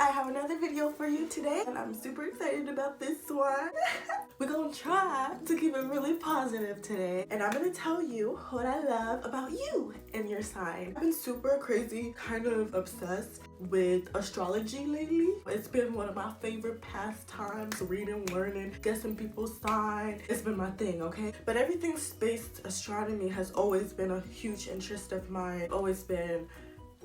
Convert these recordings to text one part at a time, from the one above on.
I have another video for you today and I'm super excited about this one. We're gonna try to keep it really positive today and I'm gonna tell you what I love about you and your sign. I've been super crazy, kind of obsessed with astrology lately. It's been one of my favorite pastimes, reading, learning, guessing people's sign. It's been my thing, okay? But everything space astronomy has always been a huge interest of mine. Always been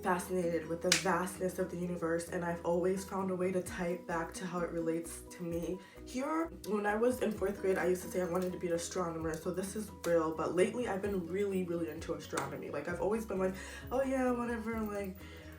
fascinated with the vastness of the universe, and I've always found a way to tie it back to how it relates to me. Here, when I was in 4th grade, I used to say I wanted to be an astronomer, so this is real, but lately I've been really into astronomy. Like, I've always been like, oh yeah, whatever, like,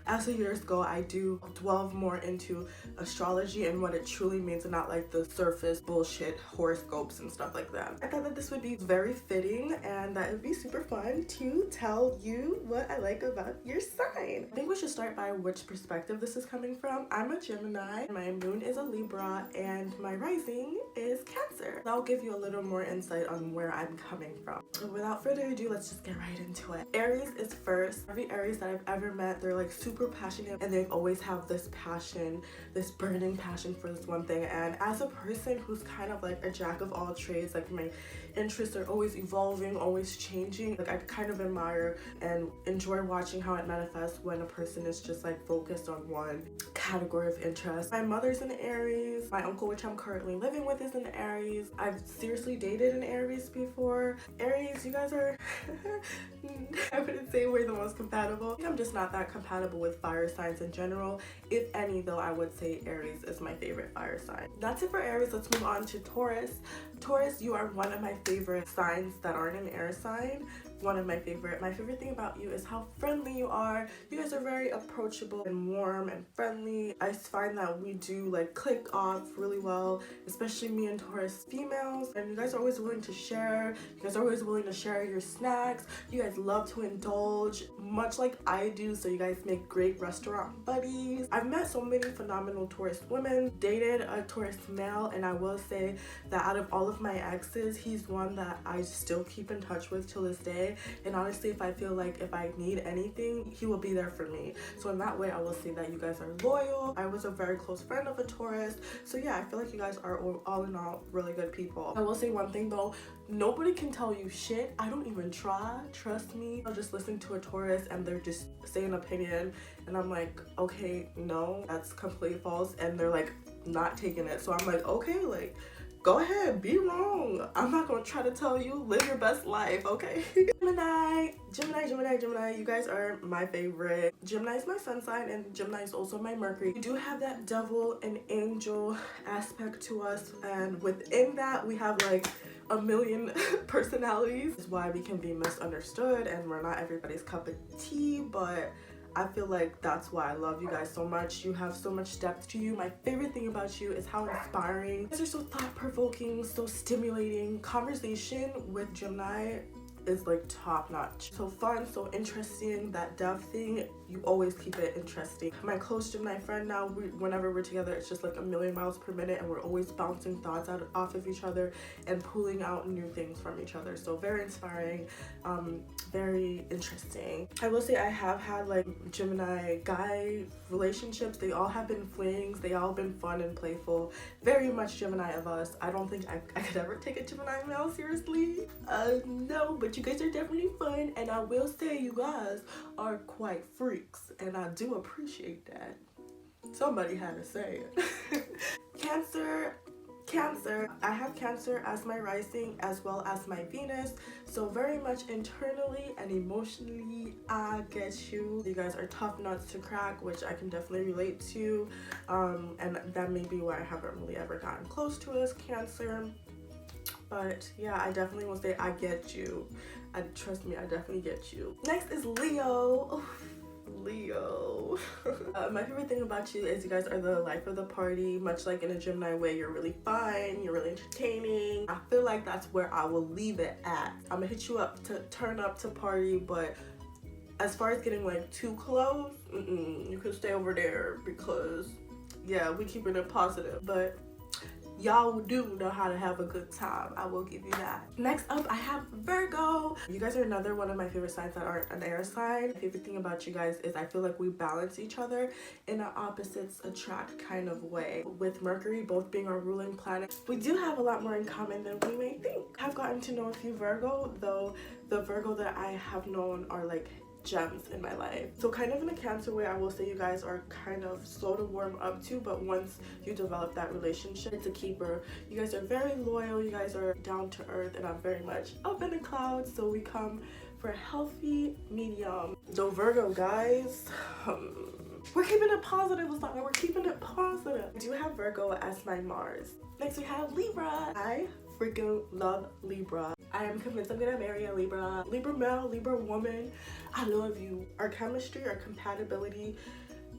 as the years go, I do delve more into astrology and what it truly means, and not like the surface bullshit horoscopes and stuff like that. I thought that this would be very fitting and that it would be super fun to tell you what I like about your sign. I think we should start by which perspective this is coming from. I'm a Gemini, my moon is a Libra, and my rising is Cancer. I'll give you a little more insight on where I'm coming from. So without further ado, let's just get right into it. Aries is first. Every Aries that I've ever met, they're like super passionate and they always have this passion, this burning passion for this one thing. And as a person who's kind of like a jack of all trades, like my interests are always evolving, always changing, like I kind of admire and enjoy watching how it manifests when a person is just like focused on one category of interest. My mother's an Aries, my uncle, which I'm currently living with, is an Aries. I've seriously dated an Aries before. Aries, you guys are I wouldn't say we're the most compatible. I'm just not that compatible with fire signs in general. If any, though, I would say Aries is my favorite fire sign. That's it for Aries. Let's move on to Taurus. Taurus, you are one of my favorite signs that aren't an air sign. One of my favorite. My favorite thing about you is how friendly you are. You guys are very approachable and warm and friendly. I find that we do like click off really well, especially me and Taurus females. And you guys are always willing to share. You guys are always willing to share your snacks. You guys love to indulge, much like I do, so you guys make great restaurant buddies. I've met so many phenomenal Taurus women, dated a Taurus male, and I will say that out of all of my exes, he's one that I still keep in touch with till this day. And honestly, if I feel like if I need anything, he will be there for me. So in that way, I will say that you guys are loyal. I was a very close friend of a Taurus. So yeah, I feel like you guys are all in all really good people. I will say one thing though, nobody can tell you shit. I don't even try, trust me. I'll just listen to a Taurus and they're just saying an opinion and I'm like, okay, no, that's completely false. And they're like not taking it. So I'm like, okay, like, go ahead, be wrong. I'm not gonna try to tell you, live your best life, okay? Gemini, you guys are my favorite. Gemini is my sun sign and Gemini is also my Mercury. We do have that devil and angel aspect to us, and within that we have like a million personalities. This is why we can be misunderstood and we're not everybody's cup of tea, but I feel like that's why I love you guys so much. You have so much depth to you. My favorite thing about you is how inspiring. You guys are so thought-provoking, so stimulating. Conversation with Gemini is like top notch. So fun, so interesting. That depth thing, you always keep it interesting. My close Gemini friend now, whenever we're together, it's just like a million miles per minute and we're always bouncing thoughts off of each other and pulling out new things from each other. So very inspiring, very interesting. I will say I have had like Gemini guy relationships. They all have been flings. They all been fun and playful. Very much Gemini of us. I don't think I could ever take a Gemini male seriously. No, but you guys are definitely fun, and I will say you guys are quite freaks, and I do appreciate that. Somebody had to say it. Cancer, I have Cancer as my rising as well as my Venus, so very much internally and emotionally I get you. You guys are tough nuts to crack, which I can definitely relate to, and that may be why I haven't really ever gotten close to as Cancer. But yeah, I definitely will say I get you. Trust me, I definitely get you. Next is Leo. Leo. My favorite thing about you is you guys are the life of the party. Much like in a Gemini way, you're really fun, you're really entertaining. I feel like that's where I will leave it at. I'm gonna hit you up to turn up to party, but as far as getting like too close, you can stay over there because yeah, we keeping it positive. But y'all do know how to have a good time. I will give you that. Next up, I have Virgo. You guys are another one of my favorite signs that aren't an air sign. My favorite thing about you guys is I feel like we balance each other in an opposites attract kind of way. With Mercury both being our ruling planet, we do have a lot more in common than we may think. I've gotten to know a few Virgo, though the Virgo that I have known are like gems in my life. So kind of in a Cancer way, I will say you guys are kind of slow to warm up to, but once you develop that relationship, it's a keeper. You guys are very loyal, you guys are down to earth, and I'm very much up in the clouds, so we come for a healthy medium. So Virgo guys, we're keeping it positive. We're keeping it positive. I do have Virgo as my Mars. Next we have Libra. I freaking love Libra. I am convinced I'm gonna marry a Libra. Libra male, Libra woman. I love you. Our chemistry, our compatibility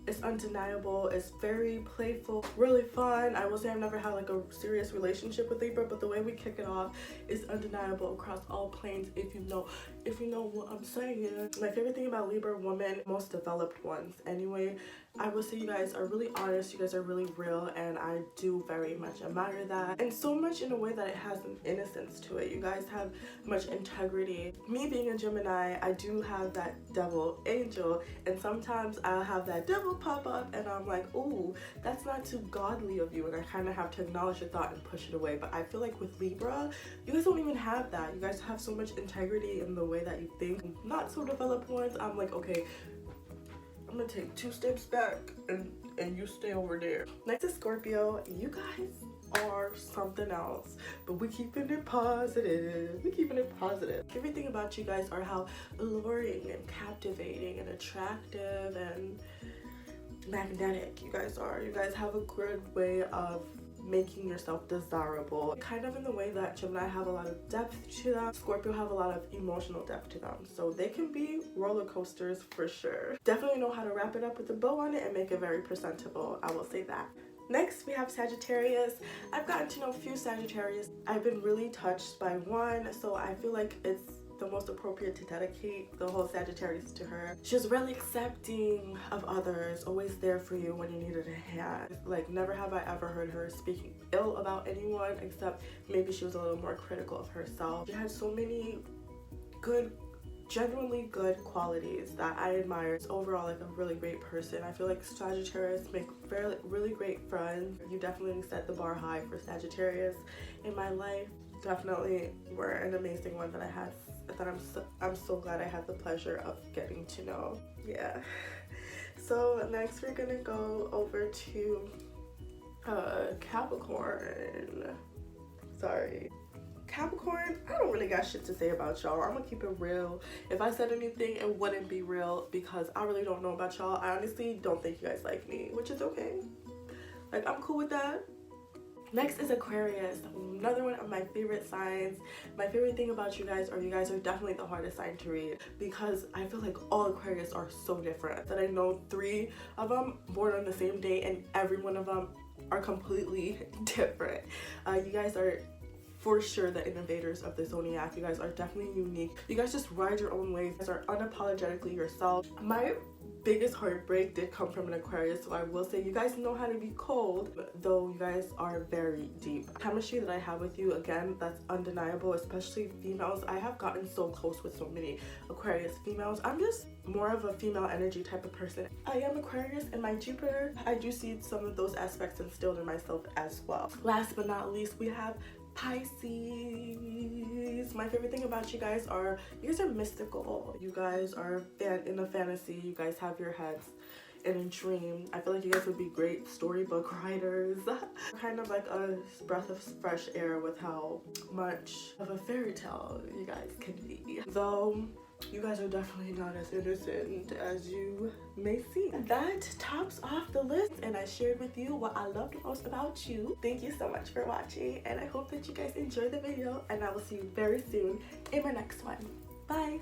is undeniable. It's very playful, really fun. I will say I've never had like a serious relationship with Libra, but the way we kick it off is undeniable across all planes, if you know what I'm saying. My favorite thing about Libra women, most developed ones anyway, I will say you guys are really honest, you guys are really real, and I do very much admire that. And so much in a way that it has an innocence to it. You guys have much integrity. Me being a Gemini, I do have that devil angel, and sometimes I'll have that devil pop up and I'm like, ooh, that's not too godly of you, and I kind of have to acknowledge the thought and push it away. But I feel like with Libra, you guys don't even have that. You guys have so much integrity in the way that you think. Not so developed ones, I'm like, okay, I'm gonna take 2 steps back and you stay over there. Next is Scorpio. You guys are something else, but we keeping it positive. We keeping it positive. Everything about you guys are how alluring and captivating and attractive and magnetic you guys are. You guys have a good way of making yourself desirable, kind of in the way that Gemini have a lot of depth to them. Scorpio have a lot of emotional depth to them, so they can be roller coasters for sure. Definitely know how to wrap it up with a bow on it and make it very presentable, I will say that. Next we have Sagittarius. I've gotten to know a few Sagittarius. I've been really touched by one, so I feel like it's the most appropriate to dedicate the whole Sagittarius to her. She's really accepting of others, always there for you when you needed a hand. Like, never have I ever heard her speaking ill about anyone, except maybe she was a little more critical of herself. She has so many good, genuinely good qualities that I admire. It's overall like a really great person. I feel like Sagittarius make really great friends. You definitely set the bar high for Sagittarius in my life. Definitely were an amazing one that I had, that I'm so glad I had the pleasure of getting to know. Yeah. So next we're gonna go over to Capricorn. Sorry. Capricorn, I don't really got shit to say about y'all. I'm gonna keep it real. If I said anything, it wouldn't be real because I really don't know about y'all. I honestly don't think you guys like me, which is okay. Like, I'm cool with that. Next is Aquarius, another one of my favorite signs. My favorite thing about you guys are definitely the hardest sign to read, because I feel like all Aquarius are so different. That I know 3 of them born on the same day, and every one of them are completely different. You guys are for sure the innovators of the zodiac. You guys are definitely unique. You guys just ride your own wave. You guys are unapologetically yourself. My biggest heartbreak did come from an Aquarius, so I will say you guys know how to be cold, though you guys are very deep. Chemistry that I have with you, again, that's undeniable, especially females. I have gotten so close with so many Aquarius females. I'm just more of a female energy type of person. I am Aquarius, and my Jupiter, I do see some of those aspects instilled in myself as well. Last but not least, we have Pisces. My favorite thing about you guys are mystical. You guys are in a fantasy. You guys have your heads in a dream. I feel like you guys would be great storybook writers. Kind of like a breath of fresh air with how much of a fairy tale you guys can be. Though you guys are definitely not as innocent as you may seem. That tops off the list, and I shared with you what I loved most about you. Thank you so much for watching, and I hope that you guys enjoyed the video, and I will see you very soon in my next one. Bye!